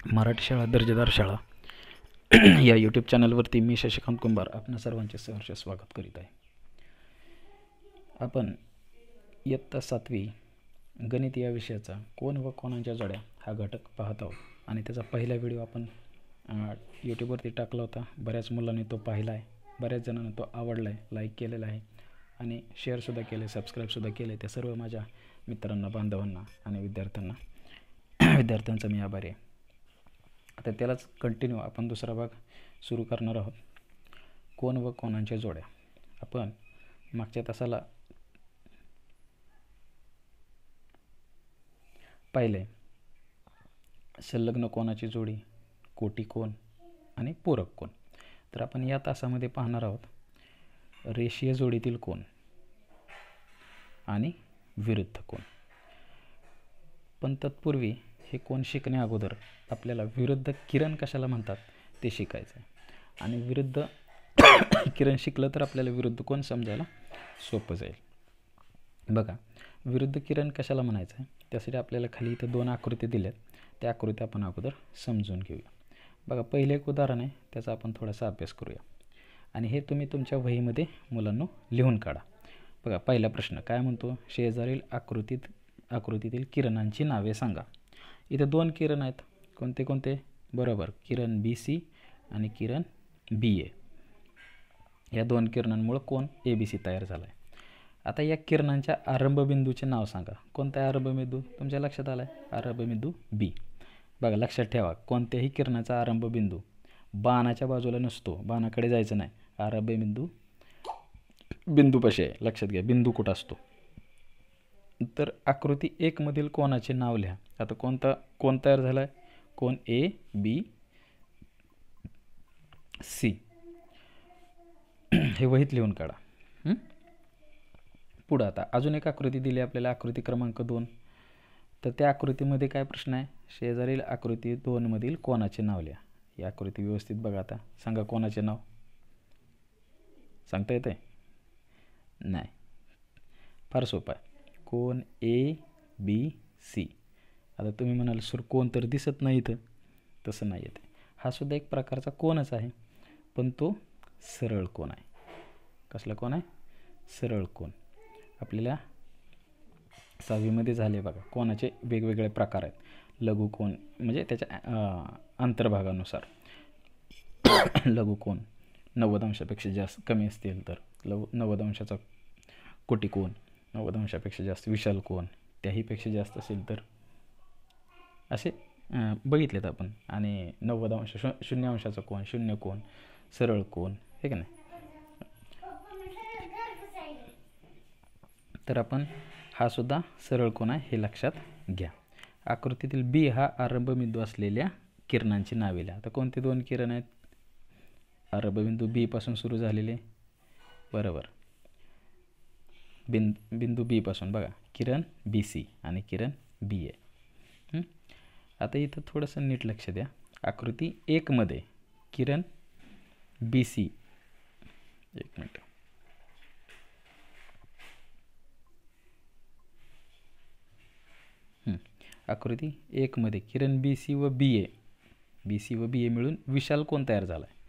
मराठी शाळा दर्जेदार शाळा या यूट्यूब चॅनलवरती मी शशिकांत कुंभार आपणा सर्वांचे सहर्ष स्वागत करीत आहे. आपण इयत्ता 7वी गणित या विषयाचा कोण व कोणाच्या जोड्या हा घटक पाहत आहोत आणि त्याचा पहिला व्हिडिओ आपण यूट्यूबवरती टाकला होता. बऱ्याच मुलांनी तो पाहिला आहे, बऱ्याच जणांना तो आवडला आहे, लाईक केलेला आहे आणि शेअरसुद्धा केले, सबस्क्राईबसुद्धा केले. त्या सर्व माझ्या मित्रांना, बांधवांना आणि विद्यार्थ्यांचा मी आभारी आहे. आता त्यालाच कंटिन्यू आपण दुसरा भाग सुरू करणार आहोत. कोण व कोणाच्या जोड्या. आपण मागच्या तासाला पाहिले संलग्न कोणाची जोडी, कोटी कोण आणि पूरक कोण. तर आपण या तासामध्ये पाहणार आहोत रेषीय जोडीतील कोण आणि विरुद्ध कोण. पण तत्पूर्वी हे कोण शिकण्या अगोदर आपल्याला विरुद्ध किरण कशाला म्हणतात ते शिकायचं आहे. आणि विरुद्ध किरण शिकलं तर आपल्याला विरुद्ध कोण समजायला सोपं जाईल. बघा, विरुद्ध किरण कशाला म्हणायचं आहे त्यासाठी आपल्याला खाली इथं 2 आकृती दिल्यात. त्या आकृती आपण अगोदर समजून घेऊया. बघा, पहिलं एक उदाहरण आहे, त्याचा आपण थोडासा अभ्यास करूया आणि हे तुम्ही तुमच्या वहीमध्ये मुलांनो लिहून काढा. बघा, पहिला प्रश्न काय म्हणतो, शेजारील आकृतीतील किरणांची नावे सांगा. इथं 2 किरण आहेत. कोणते कोणते? बरोबर, किरण BC आणि किरण BA. या 2 किरणांमुळे कोण ABC तयार झाला आहे. आता या किरणांच्या आरंभबिंदूचे नाव सांगा. कोणता आहे आरंभबिंदू? तुमच्या लक्षात आला आहे, आरंभबिंदू B. बघा, लक्षात ठेवा, कोणत्याही किरणाचा आरंभबिंदू बाणाच्या बाजूला नसतो, बाणाकडे जायचं नाही. आरंभबिंदू बिंदूपाशी आहे, लक्षात घ्या. बिंदू कुठं असतो? तर आकृती 1 मधील कोणाचे नाव लिहा. आता कोण तयार झाला आहे? कोण ABC. हे वहीत लिहून काढा. पुढं आता अजून एक आकृती दिली आपल्याला, आकृती क्रमांक 2. तर त्या आकृतीमध्ये काय प्रश्न आहे? शेजारील आकृती 2 मधील कोणाचे नाव लिहा. ही आकृती व्यवस्थित बघा. आता सांगा कोणाचे नाव. सांगता येते? नाही, फार सोपं आहे. कोण ABC. आता तुम्ही म्हणाल सर कोण तर दिसत नाही इथं. तसं नाही येते. हा सुद्धा एक प्रकारचा कोणच आहे, पण तो सरळ कोण आहे. कसला कोण आहे? सरळ कोण. आपल्याला 6वीमध्ये झाले बघा. कोणाचे वेगवेगळे प्रकार आहेत. लघु कोण म्हणजे त्याच्या अंतर्भागानुसार. लघु कोण 90 अंशापेक्षा जास्त कमी असतील तर 90 अंशाचा कोटी कोण, 90 अंशापेक्षा जास्त विशाल कोण, त्याहीपेक्षा जास्त असेल तर असे बघितलेत आपण. आणि 90 अंश 0 अंशाचा कोण, शून्य कोण, सरळ कोण, हे की नाही. तर आपण हा सुद्धा सरळ कोण आहे हे लक्षात घ्या. आकृतीतील B हा आरंभबिंदू असलेल्या किरणांची नावे लिहा. आता कोणते 2 किरण आहेत? आरंभबिंदू B पासून सुरू झालेले. बरोबर, बिंदू B पासून बघा, किरण BC आणि किरण BA. आता इथं थोडंसं नीट लक्ष द्या. आकृती 1 मध्ये किरण BC, एक मिनिट, आकृती 1 मध्ये किरण BC व BA मिळून विशाल कोण तयार झाला आहे.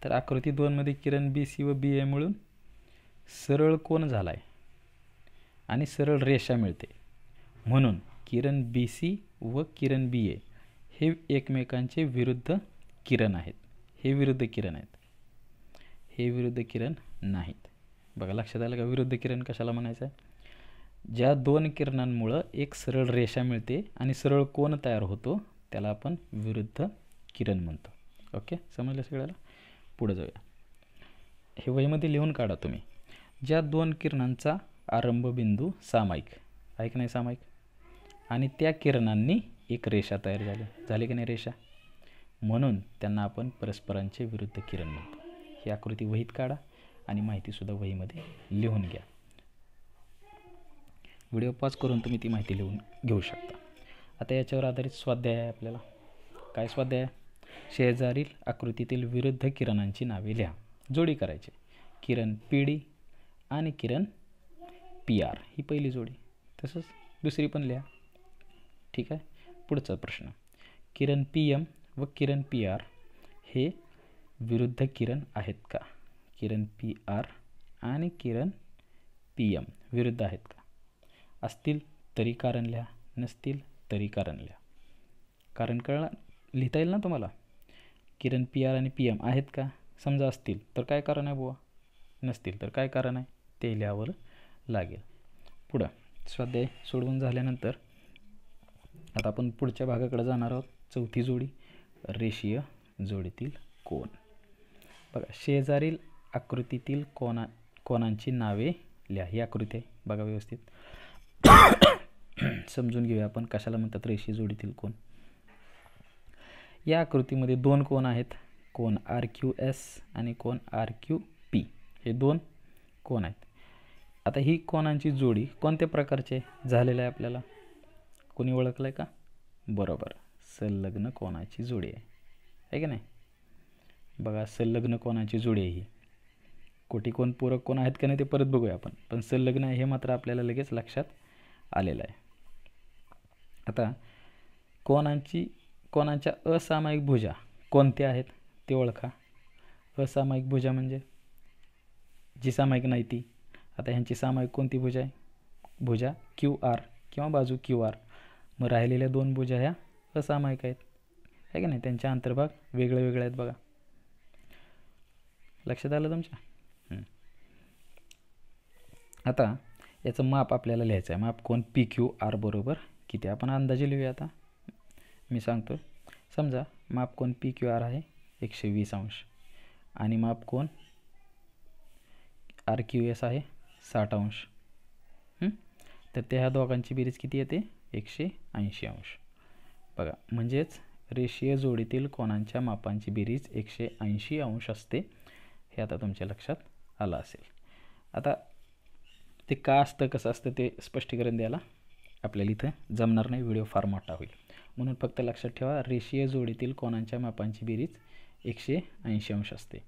तर आकृती 2 मध्ये किरण BC व BA मिळून सरळ कोण झाला आहे आणि सरळ रेषा मिळते. म्हणून किरण BC व किरण BA हे एकमेकांचे विरुद्ध किरण आहेत. हे विरुद्ध किरण आहेत, हे विरुद्ध किरण नाहीत. बघा, लक्षात आलं का विरुद्ध किरण कशाला म्हणायचं आहे? ज्या 2 किरणांमुळं एक सरळ रेषा मिळते आणि सरळ कोण तयार होतो त्याला आपण विरुद्ध किरण म्हणतो. ओके, समजलं सगळ्याला? पुढे जाऊया. हे वहीमध्ये लिहून काढा तुम्ही. ज्या 2 किरणांचा आरंभबिंदू सामायिक आहे की नाही, सामायिक, आणि त्या किरणांनी एक रेषा तयार झाली की नाही रेषा, म्हणून त्यांना आपण परस्परांचे विरुद्ध किरण म्हणतो. ही आकृती वहीत काढा आणि माहितीसुद्धा वहीमध्ये लिहून घ्या. व्हिडिओ पॉज करून तुम्ही ती माहिती लिहून घेऊ शकता. आता याच्यावर आधारित स्वाध्याय आहे आपल्याला. काय स्वाध्याय आहे? शेजारील आकृतीतील विरुद्ध किरणांची नावे लिहा. जोडी करायची. किरण PD आणि किरण PR ही पहिली जोडी. तसंच दुसरी पण लिहा. ठीक आहे. पुढचा प्रश्न, किरण PM व किरण पी आर हे विरुद्ध किरण आहेत का? किरण पी आर आणि किरण पी एम विरुद्ध आहेत का? असतील तरी कारण लिहा, नसतील तरी कारण लिहा. कारण लिहिता येईल ना तुम्हाला. किरण पी आर आणि पी एम आहेत का? समजा असतील तर काय कारण आहे बुवा, नसतील तर काय कारण आहे ते लिहावं लागेल. पुढं स्वाध्याय सोडवून झाल्यानंतर आता आपण पुढच्या भागाकडे जाणार आहोत. चौथी जोडी, रेषीय जोडीतील कोन. बघा, शेजारील आकृतीतील कोनांची नावे लिहा. ही आकृती आहे बघा व्यवस्थित. समजून घेऊया आपण कशाला म्हणतात रेषीय जोडीतील कोन. या आकृतीमध्ये दोन कोन आहेत, कोन आर क्यू एस आणि कोन आर क्यू पी. हे दोन कोन आहेत. आता ही कोनांची जोडी कोणत्या प्रकारचे झालेलं आहे आपल्याला कोणी ओळखलं आहे का? बरोबर, संलग्न कोनाची जोडी आहे की नाही. बघा, संलग्न कोनाची जोडी आहे ही. कोटिकोण पूरक कोण आहेत का नाही ते परत बघूया आपण, पण संलग्न आहे हे मात्र आपल्याला लगेच लक्षात आलेलं आहे. आता कोनांच्या असामायिक भुजा कोणत्या आहेत ते ओळखा. असामायिक भुजा म्हणजे जी सामायिक नाही ती. आता ह्यांची सामायिक कोणती भुजा आहे? भुजा क्यू आर किंवा बाजू क्यू आर. मग राहिलेल्या दोन भुजा ह्या असामायिक आहेत आहे की नाही. त्यांच्या अंतर्भाग वेगळे वेगळे आहेत बघा. लक्षात आलं तुमच्या? आता याचं माप आपल्याला लिहायचं आहे. माप कोण पी क्यू आर बरोबर किती? आपण अंदाजे लिहूया. आता मी सांगतो. समजा माप कोण पी क्यू आर आहे 120 अंश आणि माप कोण आर क्यू एस आहे 60 अंश. तर त्या ह्या दोघांची बेरीज किती येते? 180 अंश. बघा, म्हणजेच रेषीय जोडीतील कोनांच्या मापांची बेरीज 180 अंश असते. हे आता तुमच्या लक्षात आलं असेल. आता ते का असतं, कसं असतं ते स्पष्टीकरण द्यायला आपल्याला इथं जमणार नाही, व्हिडिओ फार मोठा होईल. म्हणून फक्त लक्षात ठेवा, रेषीय जोडीतील कोनांच्या मापांची बेरीज 180 अंश असते.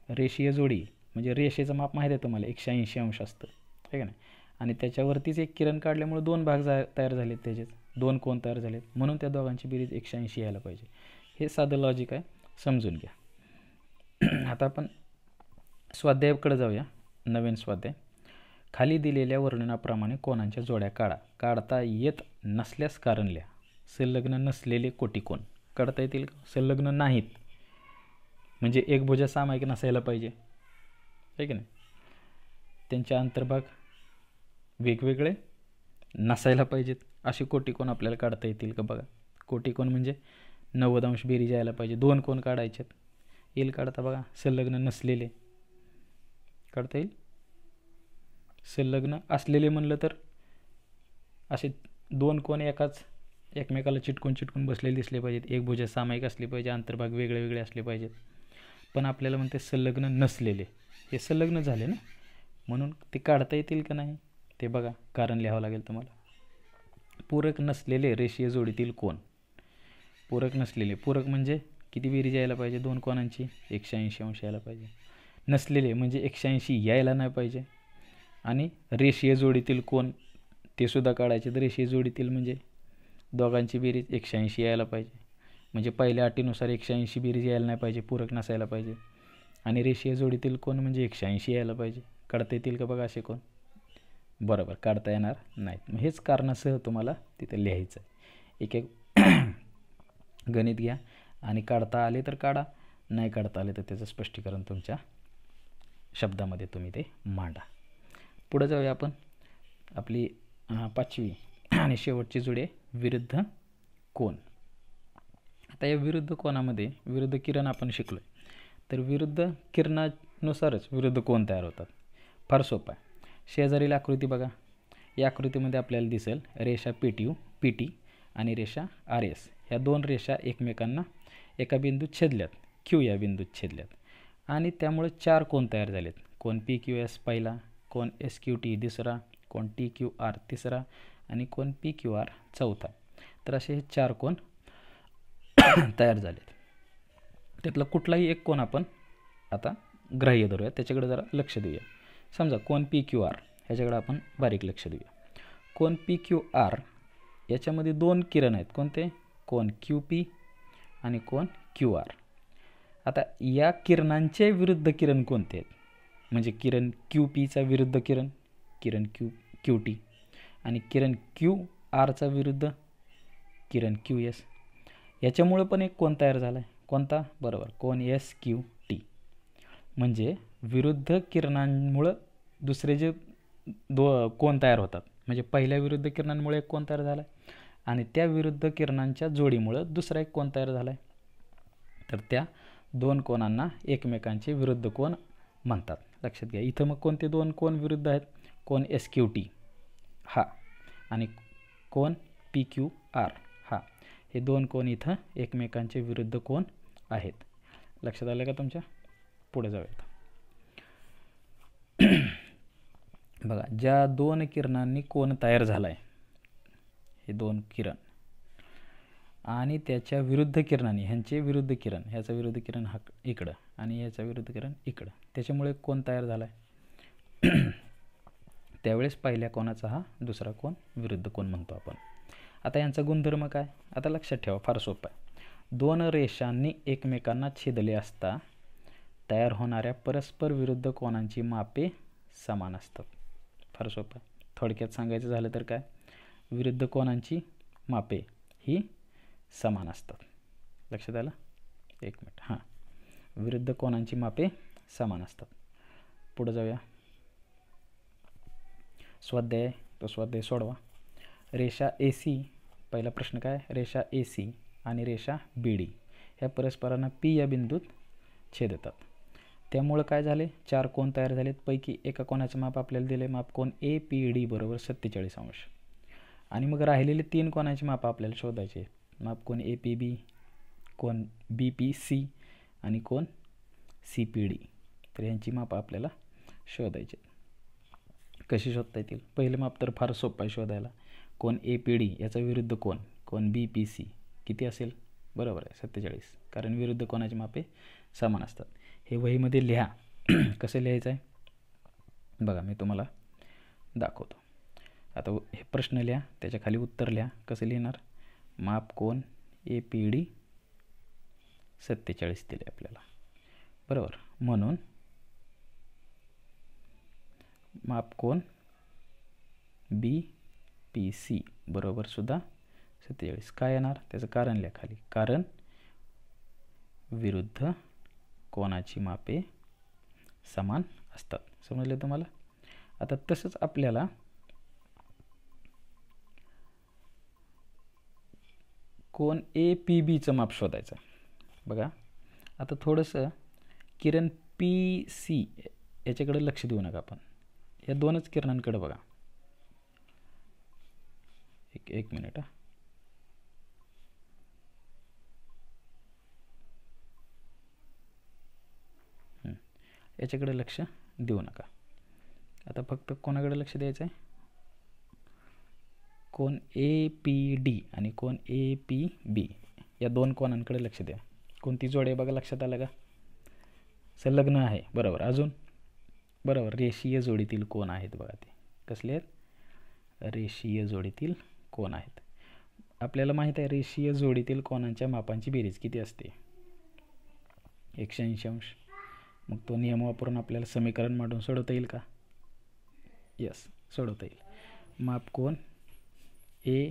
रेषीय जोडी म्हणजे रेषेचं माप माहीत आहे तुम्हाला, 180 अंश असतं आहे का नाही. आणि त्याच्यावरतीच एक किरण काढल्यामुळे दोन भाग तयार झालेत, त्याचेच दोन कोन तयार झालेत, म्हणून त्या दोघांची बेरीज 180 यायला पाहिजे. हे साधं लॉजिक आहे, समजून घ्या. आता आपण स्वाध्यायाकडे जाऊया. नवीन स्वाध्याय. खाली दिलेल्या वर्णनाप्रमाणे कोनांच्या जोड्या काढा. काढता येत नसल्यास कारण लिहा. संलग्न नसलेले कोटिकोन काढता येतील का? संलग्न नाहीत म्हणजे एक भुजा सामायिक नसायला पाहिजे आहे की नाही. त्यांच्या अंतर्भाग वेगवेगळे नसायला पाहिजेत. असे कोटिकोन आपल्याला काढता येतील का? बघा, कोटिकोन म्हणजे 90 अंश बेरीज यायला पाहिजे. दोन कोन काढायचे येईल काढता. बघा, संलग्न नसलेले काढता येईल. संलग्न असलेले म्हणलं तर असे दोन कोन एकमेकाला चिटकून बसलेले दिसले पाहिजेत. एक भुजा सामायिक असली पाहिजे, अंतर्भाग वेगळे वेगळे असले पाहिजेत. पण आपल्याला म्हणते संलग्न नसलेले, हे संलग्न झाले ना, म्हणून ते काढता येतील का नाही ते बघा, कारण लिहावं लागेल तुम्हाला. पूरक नसलेले रेषीय जोडीतील कोन. पूरक नसलेले, पूरक म्हणजे किती बेरीज यायला पाहिजे? दोन कोनांची 180 अंश यायला पाहिजे. नसलेले म्हणजे 180 यायला नाही पाहिजे. आणि रेषीय जोडीतील कोन ते सुद्धा काढायचे. तर रेषीय जोडीतील म्हणजे दोघांची बेरीज 180 यायला पाहिजे. म्हणजे पहिल्या अटीनुसार 180 बेरीज यायला नाही पाहिजे, पूरक नसायला पाहिजे. आणि रेषीय जोडीतील कोन म्हणजे 180 यायला पाहिजे. काढता येतील का बघा असे कोन? बरोबर, काढता येणार नाहीत. मग हेच कारणासह तुम्हाला तिथं लिहायचं आहे. एक एक गणित घ्या आणि काढता आले तर काढा, नाही काढता आले तर त्याचं स्पष्टीकरण तुमच्या शब्दामध्ये तुम्ही ते मांडा. पुढे जाऊया आपण. आपली 5वी आणि शेवटची जोडी आहे विरुद्ध कोन. आता या विरुद्ध कोनामध्ये विरुद्ध किरण आपण शिकलो आहे. तर विरुद्ध किरणानुसारच विरुद्ध कोन तयार होतात. फार सोपं आहे. शेजारील आकृती बघा. या आकृतीमध्ये आपल्याला दिसेल रेषा पी टी आणि रेषा आर एस. ह्या दोन रेषा एकमेकांना एका बिंदूत छेदल्यात, क्यू या बिंदूत छेदल्यात आणि त्यामुळे 4 कोन तयार झालेत. कोन पी क्यू एस पहिला, कोन एस क्यू टी दुसरा, कोन टी क्यू आर तिसरा आणि कोन पी क्यू आर चौथा. तर असे हे 4 कोन तयार झालेत. त्यातला कुठलाही एक कोन आपण आता ग्राह्य धरूया, त्याच्याकडे जरा लक्ष देऊया. समजा कोन पी क्यू आर ह्याच्याकडे आपण बारीक लक्ष देऊया. कोन पी क्यू आर याच्यामध्ये दोन किरण आहेत. कोणते? कोन क्यू पी आणि कोन क्यू आर. आता या किरणांचे विरुद्ध किरण कोणते आहेत, म्हणजे किरण क्यू पीचा विरुद्ध किरण क्यू टी आणि किरण क्यू आरचा विरुद्ध किरण क्यू एस. याच्यामुळं पण एक कोन तयार झाला आहे. कोणता? बरोबर, कोन एस क्यू टी. म्हणजे विरुद्ध किरणांमुळं दुसरे जे कोन तयार होतात, म्हणजे पहिल्या विरुद्ध किरणांमुळे एक कोन तयार झाला आहे आणि त्या विरुद्ध किरणांच्या जोडीमुळं दुसरा एक कोन तयार झाला आहे. तर त्या दोन कोनांना एकमेकांचे विरुद्ध कोन म्हणतात. लक्षात घ्या. इथं मग कोणते दोन कोन विरुद्ध आहेत? कोन एस क्यू टी हा आणि कोन पी क्यू आर हा. हे दोन कोन इथं एकमेकांचे विरुद्ध कोन आहेत. लक्षात आलं का तुमच्या? पुढे जाऊयात. बघा, ज्या दोन किरणांनी कोन तयार झाला आहे, हे दोन किरण आणि त्याच्या विरुद्ध किरणांनी, ह्यांचे विरुद्ध किरण, ह्याचा विरुद्ध किरण हा इकडं आणि ह्याचा विरुद्ध किरण इकडं, त्याच्यामुळे कोन तयार झाला आहे. त्यावेळेस पहिल्या कोनाचा हा दुसरा कोन विरुद्ध कोन म्हणतो आपण. आता यांचा गुणधर्म काय? आता लक्षात ठेवा, फार सोपं आहे. दोन रेषांनी एकमेकांना छेदले असता तयार होणाऱ्या परस्पर विरुद्ध कोनांची मापे समान असतात. फार सोपं आहे. थोडक्यात सांगायचं झालं तर काय, विरुद्ध कोनांची मापे ही समान असतात. लक्षात आलं? एक मिनिट. हां, विरुद्ध कोनांची मापे समान असतात. पुढे जाऊया. स्वाध्याय, तो स्वाध्याय सोडवा. रेषा ए सी, पहिला प्रश्न काय, रेषा ए सी आणि रेषा बी डी ह्या परस्परांना पी या बिंदूत छेदतात. त्यामुळं काय झाले, चार कोन तयार झालेत. पैकी एका कोनाचं माप आपल्याला दिले, माप कोन ए पी डी बरोबर 47 अंश. आणि मग राहिलेले तीन कोनाची माप आपल्याला शोधायचे. माप कोन ए पी बी, कोन बी पी सी आणि कोन सी पी डी. तर यांची माप आपल्याला शोधायचे. कशी शोधता येतील? पहिलं माप तर फार सोपं आहे शोधायला. कोन ए पी डी याचा विरुद्ध कोन, कोन बी पी सी किती असेल? बरोबर आहे, 47. कारण विरुद्ध कोनाची मापे समान असतात. हे वहीमध्ये लिहा. कसं लिहायचं आहे बघा, मी तुम्हाला दाखवतो. आता हे प्रश्न लिहा, त्याच्या खाली उत्तर लिहा. कसं लिहिणार? माप कोन ए पी डी 47 दिले आपल्याला, बरोबर. म्हणून माप कोन बी पी सी बरोबर सुद्धा 47. काय येणार? त्याचं कारण लिहा खाली. कारण विरुद्ध कोनाची मापे समान असतात. समजलं तुम्हाला? आता तसंच आपल्याला कोन ए पी बीचं माप शोधायचं. बघा, आता थोडंसं किरण पी सी याच्याकडे लक्ष देऊ नका आपण, या दोनच किरणांकडे बघा. एक मिनिट. याच्याकडे लक्ष देऊ नका. आता फक्त कोणाकडे लक्ष द्यायचं आहे? कोन ए पी डी आणि कोन ए पी बी या दोन कोणांकडे लक्ष द्या. कोणती जोड आहे बघा, लक्षात आलं का? संलग्न आहे, बरोबर. अजून बरोबर, रेषीय जोडीतील कोन आहेत बघा. ते कसले आहेत? रेषीय जोडीतील कोन आहेत. आपल्याला माहीत आहे रेषीय जोडीतील कोनांच्या मापांची बेरीज किती असते? 180 अंश. मग तो नियम वापरून आपल्याला समीकरण मांडून सोडवता येईल का? यस, सोडवता येईल. माप कोन ए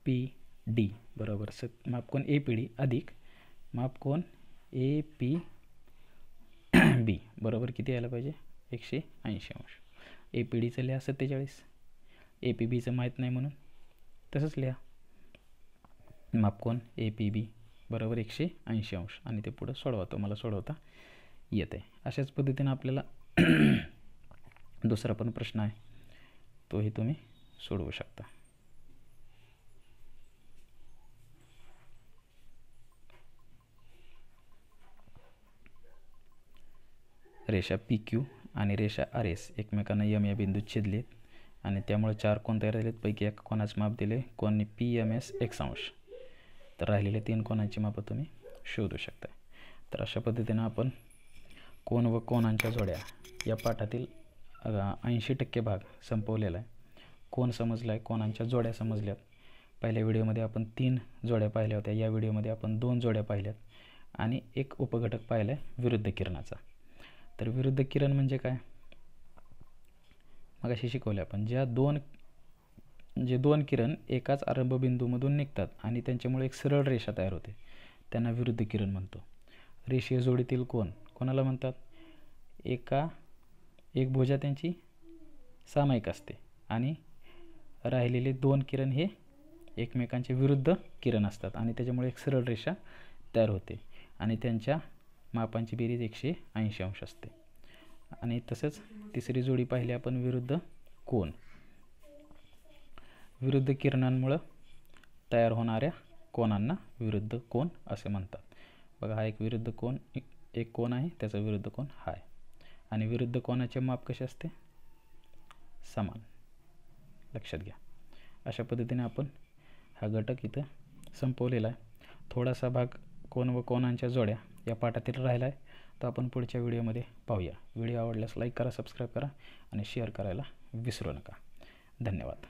पी डी बरोबर माप कोन ए पी डी अधिक माप कोन ए पी बी बरोबर किती यायला पाहिजे? 180 अंश. ए पी डीचं लिहा 47, ए पी बीचं माहीत नाही म्हणून तसंच लिहा. माप कोन ए पी बी बरोबर 180 अंश आणि ते पुढं सोडवा. तुम्हाला सोडवता येते. अशाच पद्धतीने आपल्याला दुसरा पण प्रश्न आहे, तोही तुम्ही सोडवू शकता. रेषा पी क्यू आणि रेषा आर एस एकमेकांना यम या बिंदूत छेदलेत आणि त्यामुळे चार कोन तयार झालेत. पैकी एका कोनाचं माप दिले कोन पी एम एस x अंश. तर राहिलेले तीन कोनांची मापं तुम्ही शोधू शकता. तर अशा पद्धतीनं आपण कोन व कोनांच्या जोड्या या पाठातील 80% भाग संपवलेला आहे. कोन समजला आहे, कोनांच्या जोड्या समजल्यात. पहिल्या व्हिडिओमध्ये आपण 3 जोड्या पाहिल्या होत्या, या व्हिडिओमध्ये आपण 2 जोड्या पाहिल्यात आणि एक उपघटक पाहिला आहे विरुद्ध किरणाचा. तर विरुद्ध किरण म्हणजे काय, मगाशी शिकवले आपण. जे दोन किरण एकाच आरंभबिंदूमधून निघतात आणि त्यांच्यामुळे एक सरळ रेषा तयार होते, त्यांना विरुद्ध किरण म्हणतो. रेषीय जोडीतील कोन कोणाला म्हणतात, एक भुजा त्यांची सामायिक असते आणि राहिलेले 2 किरण हे एकमेकांचे विरुद्ध किरण असतात आणि त्याच्यामुळे एक सरळ रेषा तयार होते आणि त्यांच्या मापांची बेरीज 180 अंश असते. आणि तसंच तिसरी जोडी पाहिली आपण विरुद्ध कोन. विरुद्ध किरणांमुळे तयार होणाऱ्या कोनांना विरुद्ध कोन असे म्हणतात. बघा, हा एक विरुद्ध कोन, एक कोन आहे, त्याचा विरुद्ध कोन हा आहे. आणि विरुद्ध कोनाचे माप कसे असते, समान. लक्षात घ्या. अशा पद्धतीने आपण हा घटक इथं संपवलेला आहे. थोडासा भाग कोन व कोनांच्या जोड्या या पाठातील राहिला आहे, तर आपण पुढच्या व्हिडिओमध्ये पाहूया. व्हिडिओ आवडल्यास लाईक करा, सबस्क्राईब करा आणि शेअर करायला विसरू नका. धन्यवाद.